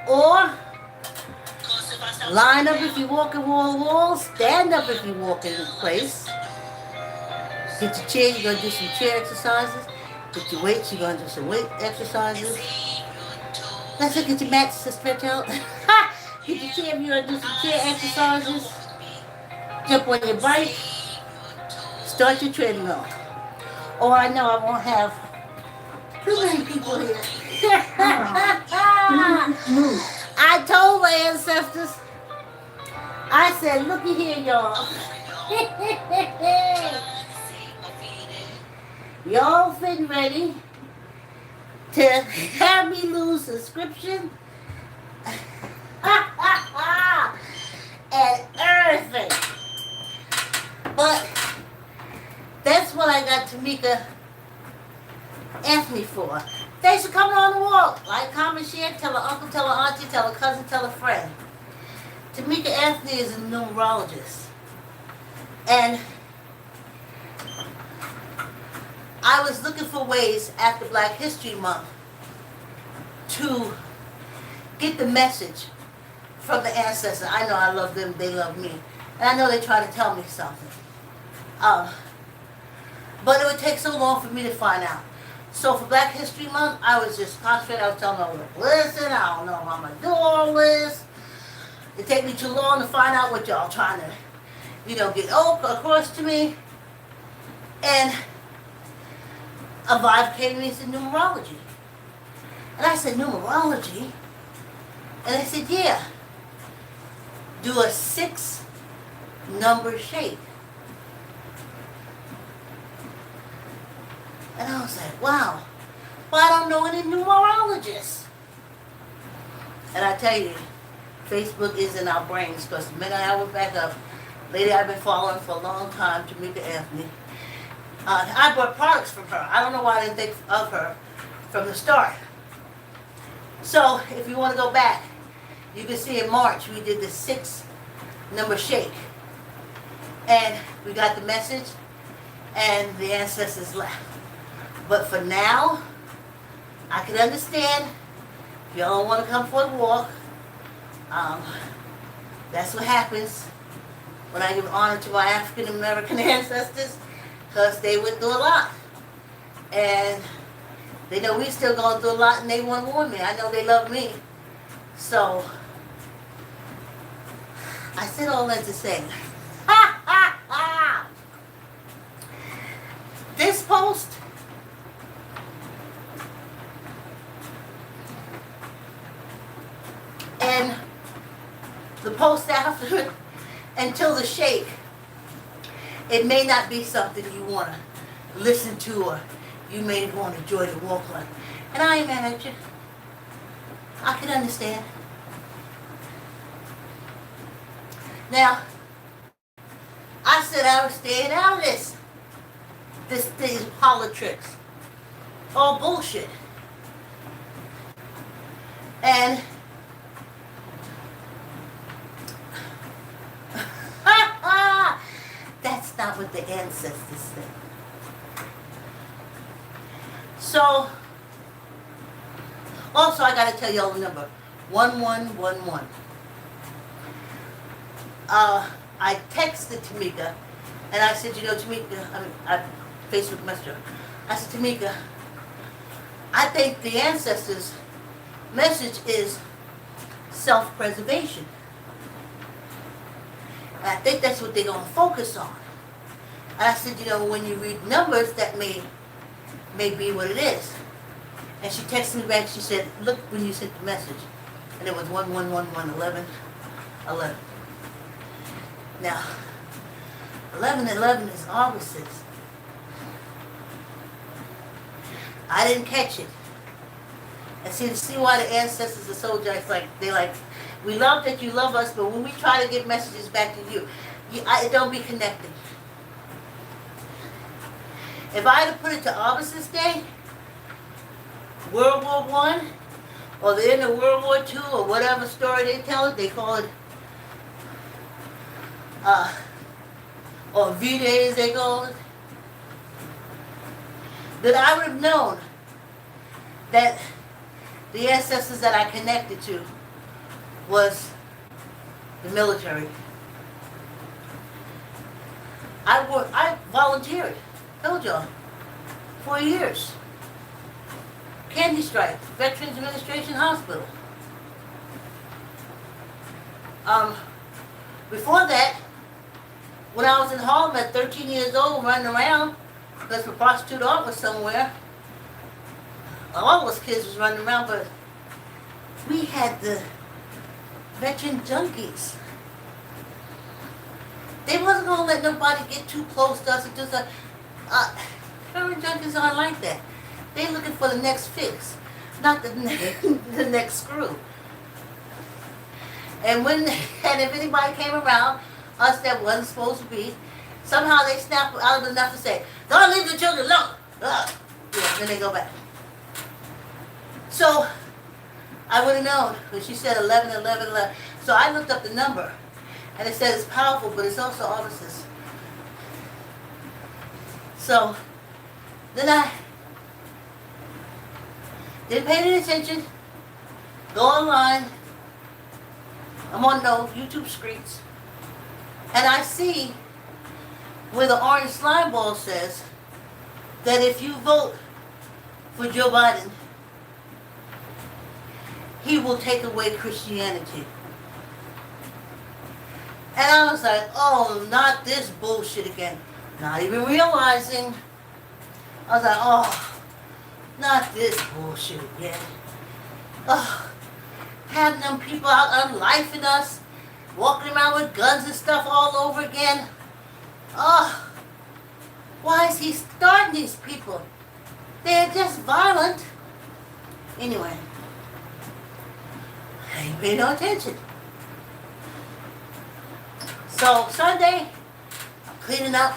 Or line up if you walk in wall to wall, stand up if you walk in place. Get your chair, you're gonna do some chair exercises. Get your weights, you're gonna do some weight exercises. That's it, get your mats to stretch out. Get your chair, you're gonna do some chair exercises. Jump on your bike, start your treadmill. Oh, I know I won't have too many people here. I told my ancestors, I said, looky here, y'all. Y'all fit ready to have me lose subscription and everything. But that's what I got Tamika Anthony for. Thanks for coming on the walk. Like, comment, share, tell her uncle, tell her auntie, tell her cousin, tell her friend. Tamika Anthony is a numerologist. And I was looking for ways after Black History Month to get the message from the ancestors. I know I love them, they love me. And I know they try to tell me something. But it would take so long for me to find out. So for Black History Month, I was just concentrating. I was telling them, listen, I don't know how I'm going to do all this. It take me too long to find out what y'all trying to, get across to me. And a vibe came to me and said, numerology. And I said, numerology? And they said, yeah. Do a 6-number shape. And I was like, wow. Well, I don't know any numerologists. And I tell you, Facebook is in our brains because the minute I went back up, lady I've been following for a long time, Tamika Anthony, I bought products from her. I don't know why I didn't think of her from the start. So if you want to go back, you can see in March we did the 6-number shake. And we got the message and the ancestors left. But for now, I can understand if y'all don't want to come for a walk. That's what happens when I give honor to my African American ancestors, because they went through a lot. And they know we still going through a lot, and they want to warn me. I know they love me. So, I said all that to say, this post and the post after it until the shake, it may not be something you want to listen to or you may want to enjoy the walk on. And I ain't mad at you. I can understand. Now, I said I was staying out of this. These politics. All bullshit. And that's not what the ancestors said. So, also I got to tell y'all the number, 1111. I texted Tamika, and I said, Tamika, I Facebook Messenger. I said, Tamika, I think the ancestors' message is self-preservation. And I think that's what they're going to focus on. And I said, when you read numbers, that may be what it is. And she texted me back, she said, look when you sent the message. And it was 1111 11. Now, 1111 is opposites. I didn't catch it. And see why the ancestors are so just they're like, we love that you love us, but when we try to get messages back to you, it don't be connected. If I had to put it to Armistice Day, World War I, or the end of World War II, or whatever story they tell it, they call it, or V-Day as they call it, that I would have known that the ancestors that I connected to was the military. I volunteered, told y'all, 4 years. Candy Strike, Veterans Administration Hospital. Before that, when I was in Harlem at 13 years old, running around, because the prostitute art was somewhere, all of us kids was running around, but we had the veteran junkies. They wasn't going to let nobody get too close to us and do stuff. Veteran junkies aren't like that. They looking for the next fix, not the next screw. And if anybody came around, us that wasn't supposed to be, somehow they snapped out of enough to say, "Don't leave the children alone." Yeah, then they go back. So I would have known when she said 11, 11, 11. So I looked up the number, and it says it's powerful, but it's also officers. So then I didn't pay any attention. Go online. I'm on those YouTube streets. And I see where the orange slime ball says that if you vote for Joe Biden, he will take away Christianity. And I was like, oh, not this bullshit again. Not even realizing. I was like, oh, not this bullshit again. Oh, having them people out unlifing us, walking around with guns and stuff all over again. Oh, why is he starting these people? They're just violent. Anyway, I ain't paying no attention. So Sunday, I'm cleaning up.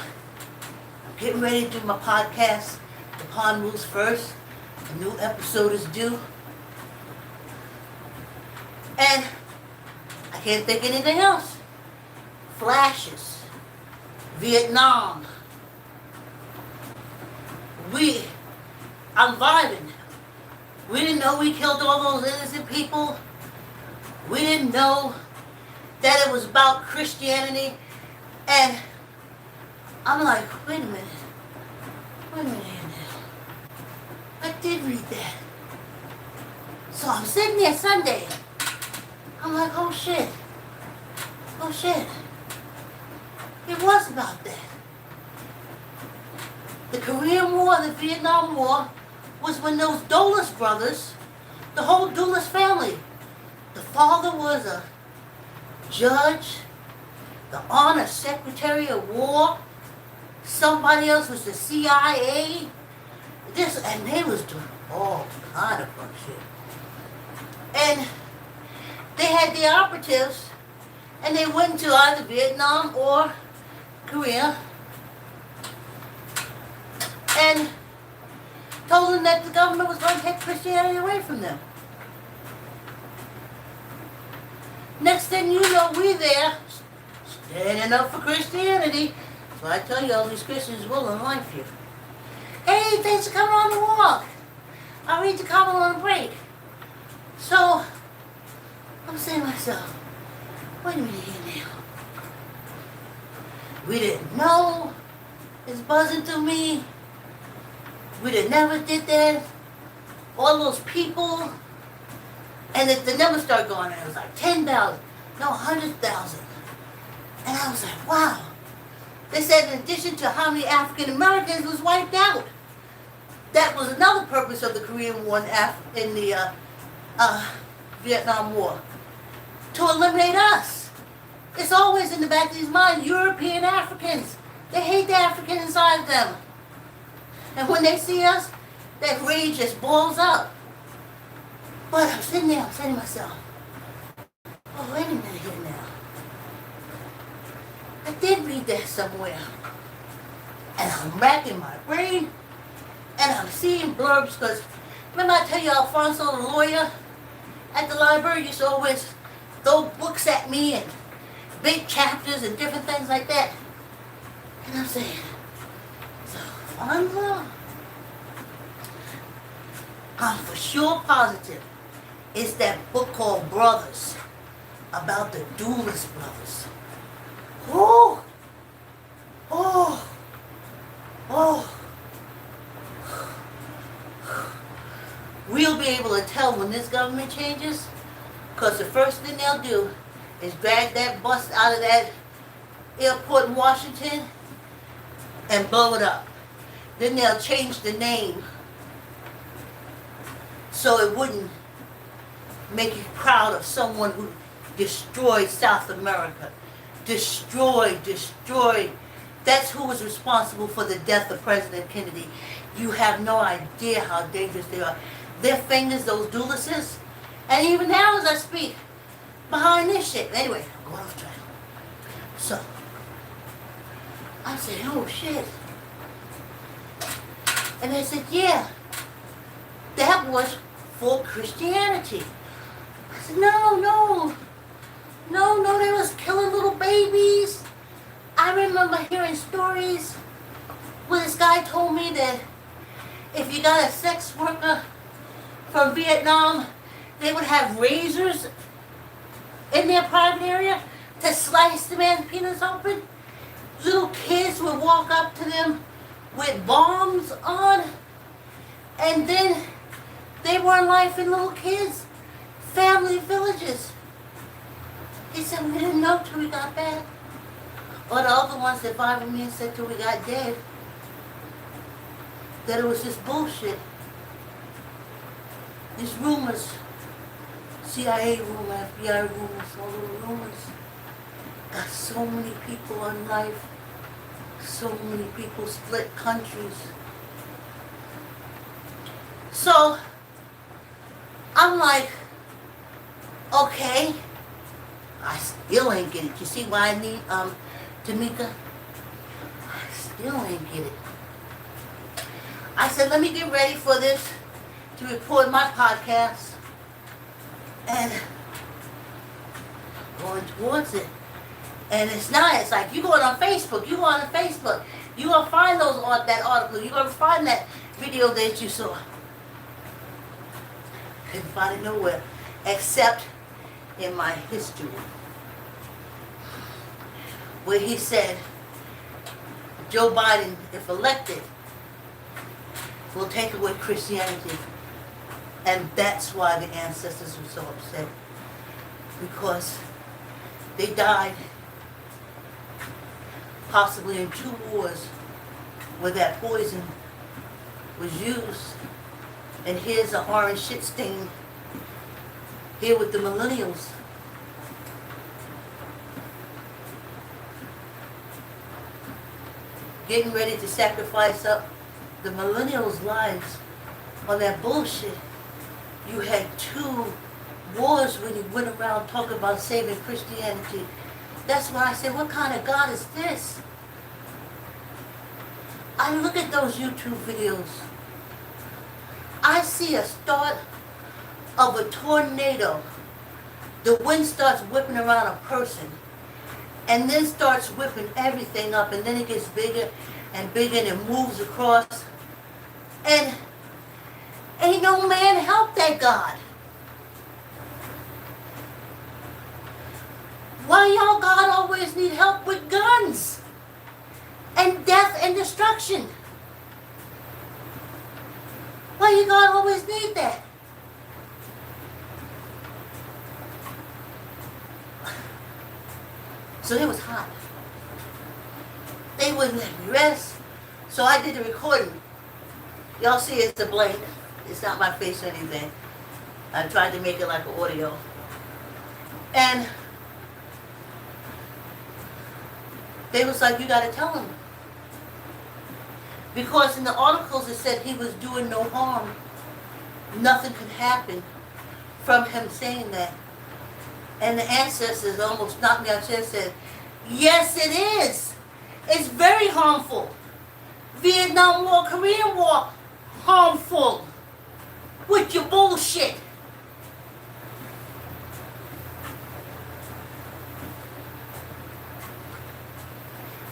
I'm getting ready to do my podcast. The Pond moves first. A new episode is due. And I can't think anything else. Flashes. Vietnam. I'm vibing. We didn't know we killed all those innocent people. We didn't know that it was about Christianity. And I'm like, wait a minute. I did read that. So I'm sitting there Sunday. I'm like, oh shit. It was about that. The Korean War and the Vietnam War was when those Dulles brothers, the whole Dulles family, the father was a judge, the honor secretary of war, somebody else was the CIA, and they was doing all kind of fun shit. And they had the operatives, and they went to either Vietnam or Korea, and told them that the government was going to take Christianity away from them. Next thing you know, we there, standing up for Christianity. So I tell you, all these Christians will unlife you. Hey, thanks for coming on the walk. I'll read the comment on the break. So, I'm saying to myself, wait a minute here now. We didn't know. It's buzzing through me. We never did that. All those people. And the numbers started going, and it was like 10,000. No, 100,000. And I was like, wow. They said in addition to how many African Americans was wiped out. That was another purpose of the Korean War in the Vietnam War. To eliminate us. It's always in the back of these minds, European Africans. They hate the African inside of them. And when they see us, that rage just boils up. But I'm sitting there, I'm saying to myself, oh, wait a minute here now. I did read that somewhere. And I'm racking my brain, and I'm seeing blurbs, because remember I tell you Alfonso, the lawyer, at the library used to always throw books at me and big chapters and different things like that. And I'm saying, so Alfonso, I'm for sure positive it's that book called Brothers. about the Dulles brothers. Oh, oh, oh. We'll be able to tell when this government changes, because the first thing they'll do is drag that bus out of that airport in Washington and blow it up. Then they'll change the name so it wouldn't make you proud of someone who destroyed South America. Destroyed. That's who was responsible for the death of President Kennedy. You have no idea how dangerous they are. Their fingers, those Dulleses, and even now as I speak, behind this shit. Anyway, I'm going off track. So, I said, oh shit. And they said, yeah, that was for Christianity. I said, no, they was killing little babies. I remember hearing stories where this guy told me that if you got a sex worker from Vietnam, they would have razors in their private area to slice the man's penis open. Little kids would walk up to them with bombs on, and then they were life in little kids, family villages. He said, we didn't know till we got back. Or the other ones that bothered me and said till we got dead, that it was just bullshit. These rumors, CIA rumors, FBI rumors, all those rumors, got so many people on life, so many people split countries. So, I'm like, okay, I still ain't get it. You see why I need Tamika? I still ain't get it. I said, let me get ready for this to record my podcast. And going towards it. And it's not, it's like you going on Facebook, you're going to find that article, you're going to find that video that you saw. Couldn't find it nowhere, except in my history, where he said Joe Biden, if elected, will take away Christianity. And that's why the ancestors were so upset, because they died possibly in 2 wars where that poison was used. And here's an orange shit stain here with the millennials. Getting ready to sacrifice up the millennials' lives on that bullshit. You had 2 wars when you went around talking about saving Christianity. That's why I said, what kind of God is this? I look at those YouTube videos. I see a start of a tornado. The wind starts whipping around a person and then starts whipping everything up, and then it gets bigger and bigger and it moves across. And ain't no man help that God. Why y'all God always need help with guns and death and destruction? Why you God always need that? So it was hot. They wouldn't let me rest. So I did the recording. Y'all see it's a blank. It's not my face or anything. I tried to make it like an audio. And they was like, you gotta tell him. Because in the articles it said he was doing no harm. Nothing could happen from him saying that. And the ancestors almost knocked me out the chair and said, yes it is. It's very harmful. Vietnam War, Korean War, harmful. With your bullshit.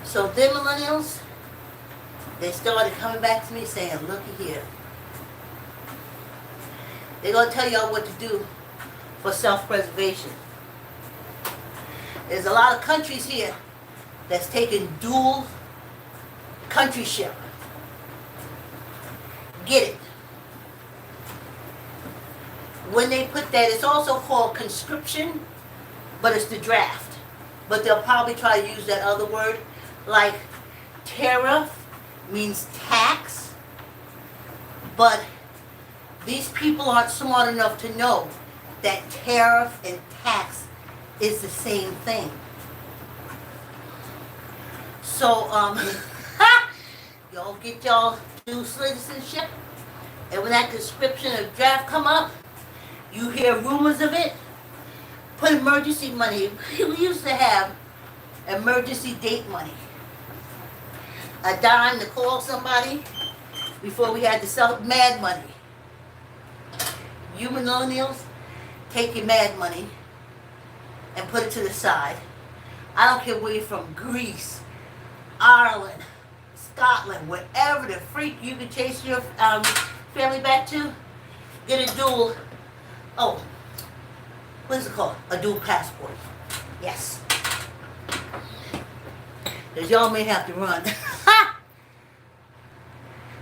So then millennials, they started coming back to me saying, looky here. They're going to tell y'all what to do for self-preservation. There's a lot of countries here that's taking dual countryship. Get it? When they put that, it's also called conscription, but it's the draft. But they'll probably try to use that other word, like tariff means tax, but these people aren't smart enough to know that tariff and tax is the same thing. So, y'all get y'all dual citizenship, and when that conscription of draft come up, you hear rumors of it, put emergency money. We used to have emergency date money. A dime to call somebody before we had to sell mad money. You millennials, take your mad money and put it to the side. I don't care where you're from, Greece, Ireland, Scotland, wherever the freak you can chase your family back to, get a dual, what is it called? A dual passport. Yes. Because y'all may have to run.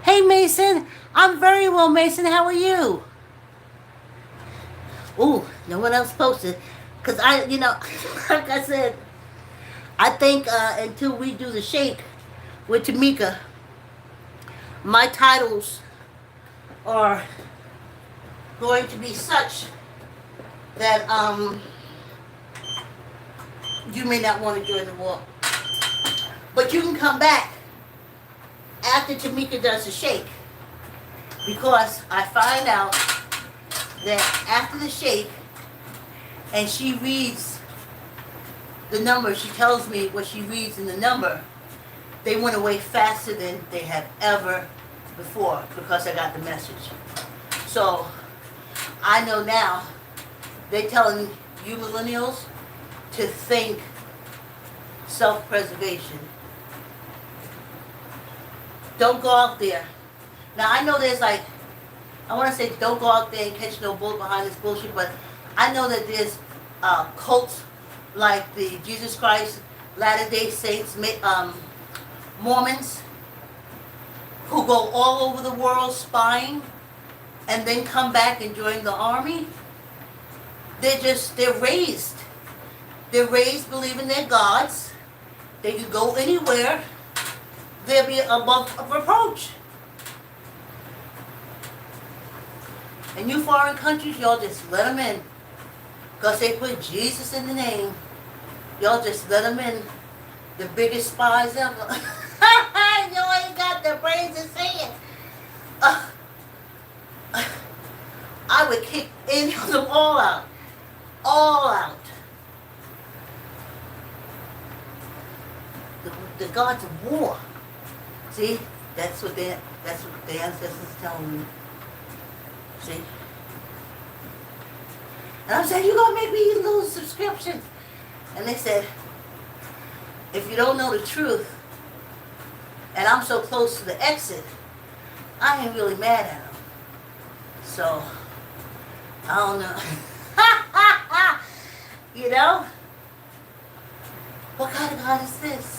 Hey Mason, I'm very well, Mason, how are you? Ooh, no one else posted. Because like I said, I think until we do the shake with Tamika, my titles are going to be such that you may not want to join the war. But you can come back after Tamika does the shake, because I find out that after the shake and she reads the number, she tells me what she reads in the number, they went away faster than they have ever before, because I got the message. So I know now they're telling you millennials to think self-preservation. Don't go out there. Now I know there's I want to say don't go out there and catch no bull behind this bullshit, but I know that there's cults like the Jesus Christ Latter-day Saints, Mormons, who go all over the world spying and then come back and join the army. They're raised. They're raised believing they're gods. They can go anywhere. They'll be above reproach. And you foreign countries, y'all just let them in. Because they put Jesus in the name. Y'all just let them in. The biggest spies ever. Y'all ain't got the brains to say it. I would kick any of them all out. All out. The gods of war. See? That's what the ancestors telling me. See? And I'm saying, you gonna make me lose subscriptions. And they said, if you don't know the truth, and I'm so close to the exit, I ain't really mad at them. So, I don't know. You know? What kind of God is this?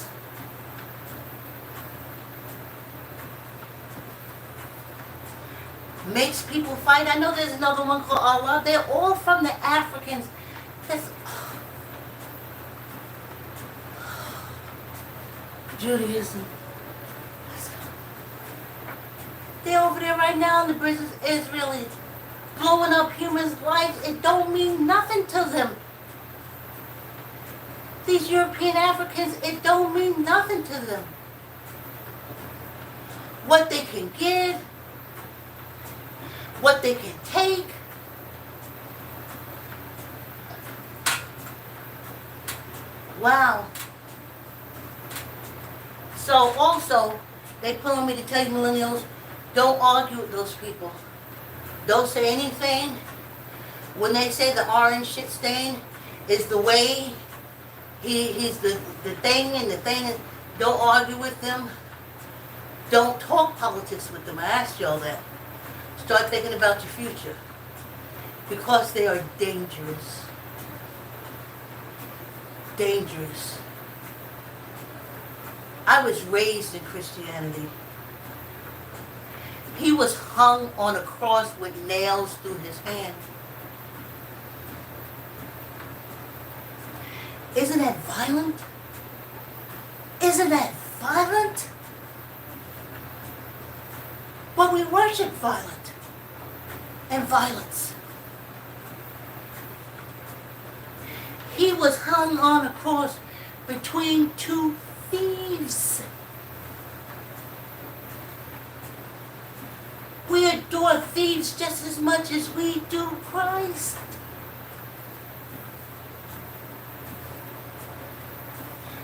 Makes people fight. I know there's another one called Allah. They're all from the Africans. Judaism. They're over there right now in the British Israelis, blowing up humans' lives. It don't mean nothing to them. These European Africans, it don't mean nothing to them. What they can give, what they can take. Wow. So also, they put on me to tell you millennials, don't argue with those people. Don't say anything. When they say the orange shit stain is the way, he's the thing, and the thing is, don't argue with them. Don't talk politics with them. I asked y'all that. Start thinking about your future. Because they are dangerous. dangerous. I was raised in Christianity. He was hung on a cross with nails through his hand. Isn't that violent? Isn't that violent? But we worship violent and violence. He was hung on a cross between two thieves. We adore thieves just as much as we do Christ.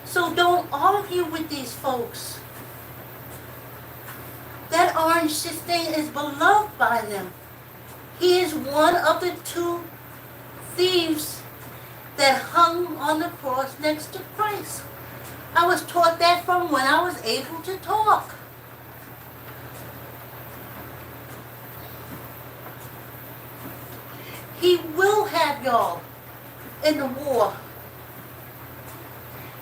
So don't argue with these folks. That orange thing is beloved by them. He is one of the two thieves that hung on the cross next to Christ. I was taught that from when I was able to talk. He will have y'all in the war.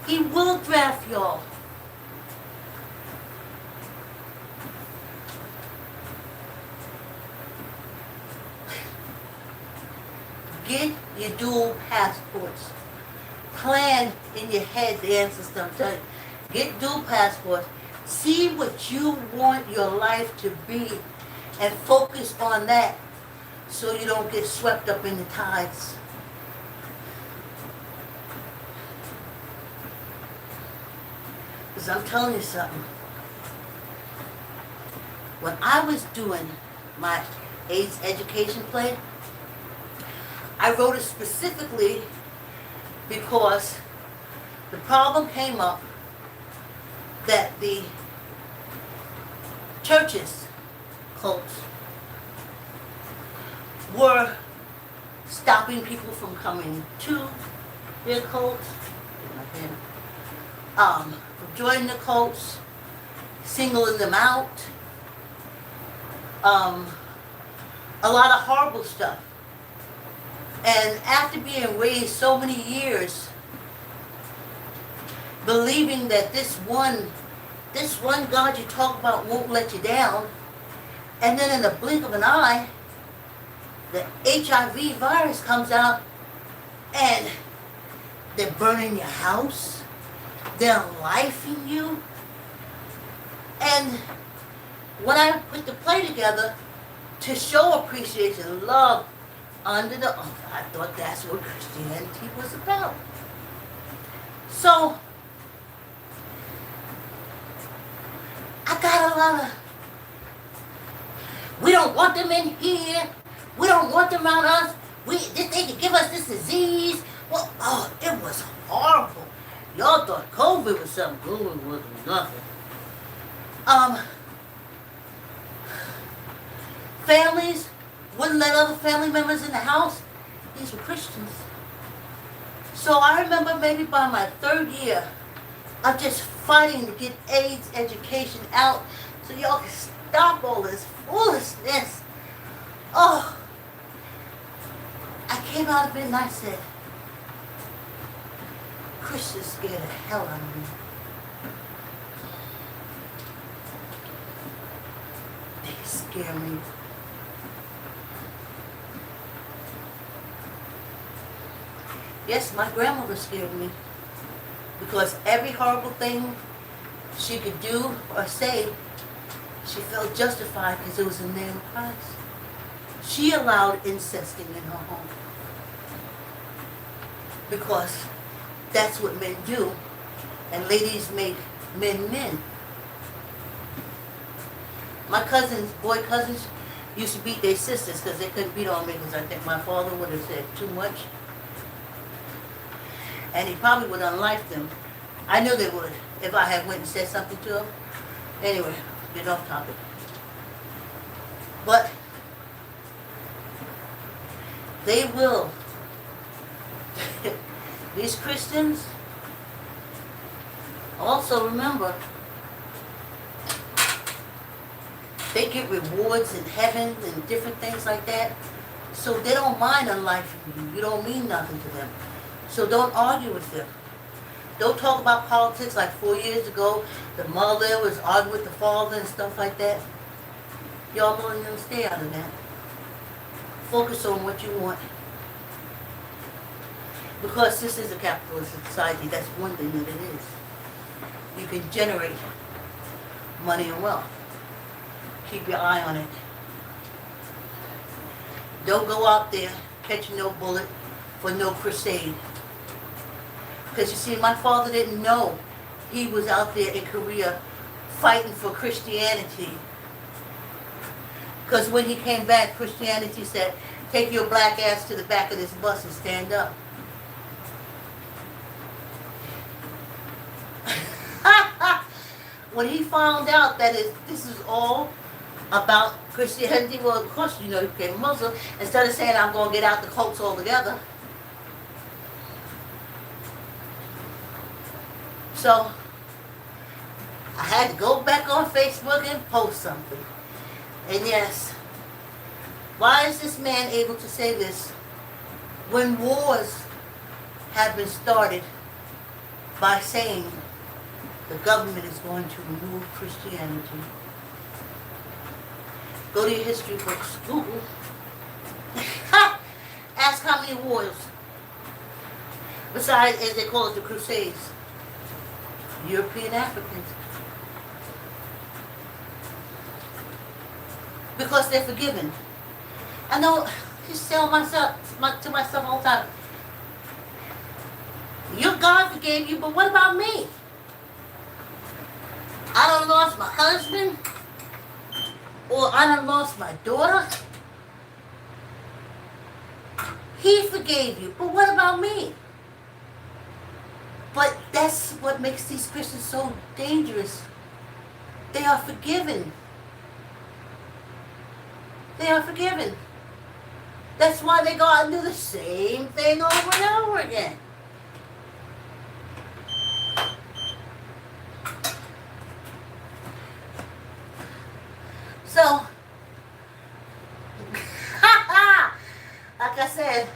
He will draft y'all. Get your dual passports. Plan in your head the answers to I'm telling you. Get dual passports. See what you want your life to be and focus on that so you don't get swept up in the tides. Because I'm telling you something. When I was doing my AIDS education plan, I wrote it specifically because the problem came up that the churches, cults, were stopping people from coming to their cults, from joining the cults, singling them out, a lot of horrible stuff. And after being raised so many years, believing that this one God you talk about won't let you down, and then in the blink of an eye, the HIV virus comes out and they're burning your house, they're lifing you. And when I put the play together to show appreciation, love, under the I thought that's what Christianity was about. So I got a lot of, we don't want them in here. We don't want them around us. They could give us this disease. Well, it was horrible. Y'all thought COVID was something. COVID wasn't nothing. Families wouldn't let other family members in the house. These were Christians. So I remember maybe by my third year of just fighting to get AIDS education out so y'all can stop all this foolishness. Oh, I came out of it and I said, Christians scared the hell out of me. They scare me. Yes, my grandmother scared me because every horrible thing she could do or say, she felt justified because it was in the name of Christ. She allowed incesting in her home because that's what men do, and ladies make men men. My boy cousins, used to beat their sisters because they couldn't beat on me because I think my father would have said too much. And he probably would unlife them. I knew they would if I had went and said something to them. Anyway, get off topic. But they will. These Christians, also remember, they get rewards in heaven and different things like that. So they don't mind unlifing you. You don't mean nothing to them. So don't argue with them. Don't talk about politics like 4 years ago. The mother was arguing with the father and stuff like that. Y'all millennials, stay out of that. Focus on what you want. Because this is a capitalist society, that's one thing that it is. You can generate money and wealth. Keep your eye on it. Don't go out there catching no bullet for no crusade. Because you see, my father didn't know he was out there in Korea fighting for Christianity. Because when he came back, Christianity said, take your black ass to the back of this bus and stand up. When he found out that this is all about Christianity, well, of course, you know, he became Muslim. Instead of saying, I'm going to get out the cults altogether. So, I had to go back on Facebook and post something. And yes, why is this man able to say this when wars have been started by saying the government is going to remove Christianity? Go to your history books, Google. Ask how many wars, besides, as they call it, the Crusades, European Africans. Because they're forgiven. I know, just tell to myself all the time, your God forgave you, but what about me? I done lost my husband, or I done lost my daughter. He forgave you, but what about me? But that's what makes these Christians so dangerous. They are forgiven. They are forgiven. That's why they go out and do the same thing over and over again. So, like I said,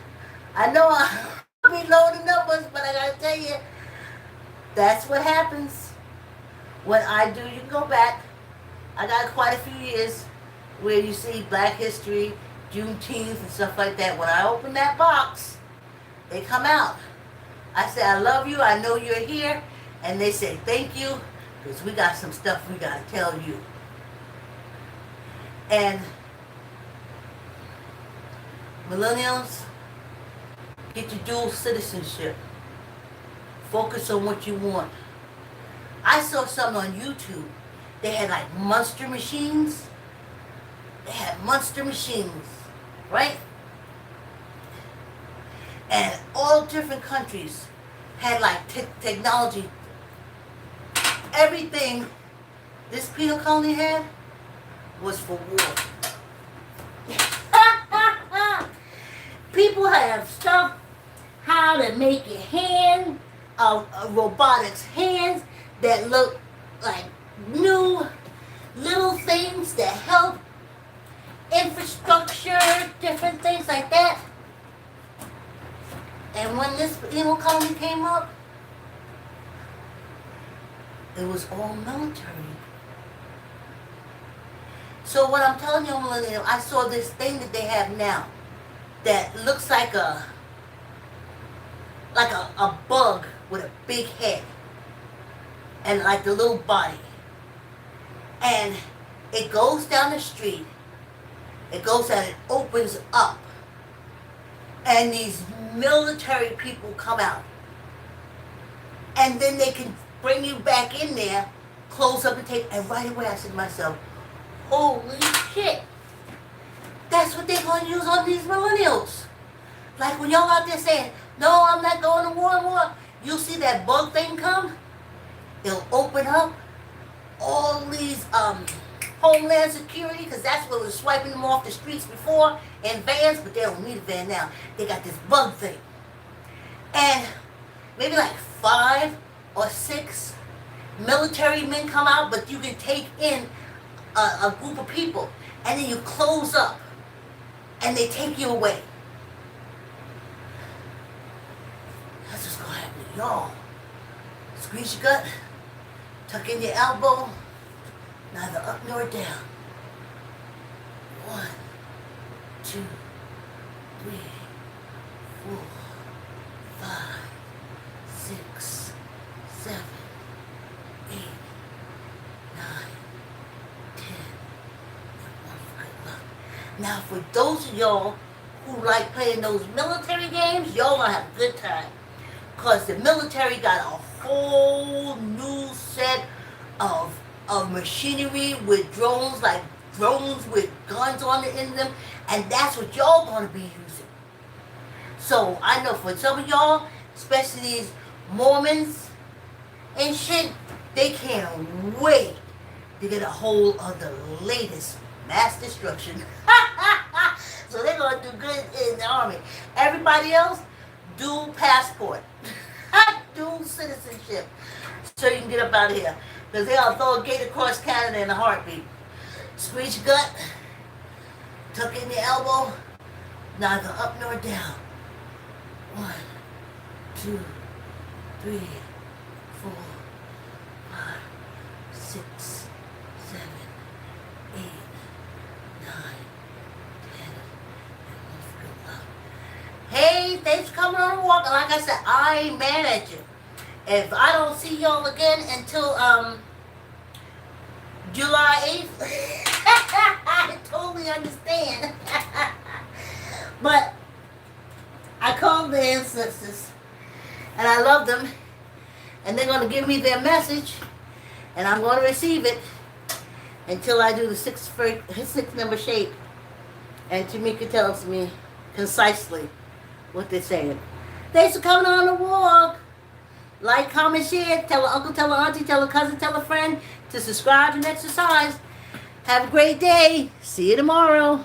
I know I'll be loading numbers, but I gotta tell you, that's what happens when I do. You can go back. I got quite a few years where you see Black History, Juneteenth, and stuff like that. When I open that box, they come out. I say, I love you, I know you're here, and they say, thank you, because we got some stuff we got to tell you. And millennials, get your dual citizenship. Focus on what you want. I saw something on YouTube. They had like monster machines. They had monster machines, right? And all different countries had like technology. Everything this penal colony had was for war. People have stuff how to make your hand, robotics hands that look like new little things that help infrastructure, different things like that. And when this penal colony came up, it was all military. So what I'm telling you, millennial, I saw this thing that they have now that looks like a bug with a big head and like the little body. And it goes down the street. It goes and it opens up. And these military people come out. And then they can bring you back in there, close up and take, and right away I said to myself, holy shit. That's what they're going to use on these millennials. Like when y'all out there saying, no, I'm not going to war. You'll see that bug thing come. It'll open up all these Homeland Security, because that's what was swiping them off the streets before in vans, but they don't need a van now. They got this bug thing. And maybe like 5 or 6 military men come out, but you can take in a group of people, and then you close up, and they take you away. That's what's going to happen to y'all. Squeeze your gut. Tuck in your elbow. Neither up nor down. 1, 2, 3, 4, 5, 6, 7, 8, 9, 10, and 1 for good luck. Now for those of y'all who like playing those military games, y'all gonna have a good time. Cause the military got a whole new set of machinery with drones, like drones with guns on the end of them, and that's what y'all gonna be using. So I know for some of y'all, especially these Mormons and shit, they can't wait to get a hold of the latest mass destruction. So they're gonna do good in the army. Everybody else, dual passport, dual citizenship, so you can get up out of here. Because they'll throw a gate across Canada in a heartbeat. Squeeze your gut, tuck in your elbow, neither up nor down. 1, 2, 3, 4, 5, 6, 7, 8, 9, 10, and 1 for good luck. Hey, thanks for coming on a walk. Like I said, I ain't mad at you. If I don't see y'all again until July 8th, I totally understand. But I called the ancestors, and I love them, and they're going to give me their message, and I'm going to receive it until I do the six number shape, and Tamika tells me concisely what they're saying. Thanks for coming on the walk. Like, comment, share. Tell an uncle, tell an auntie, tell a cousin, tell a friend to subscribe and exercise. Have a great day. See you tomorrow.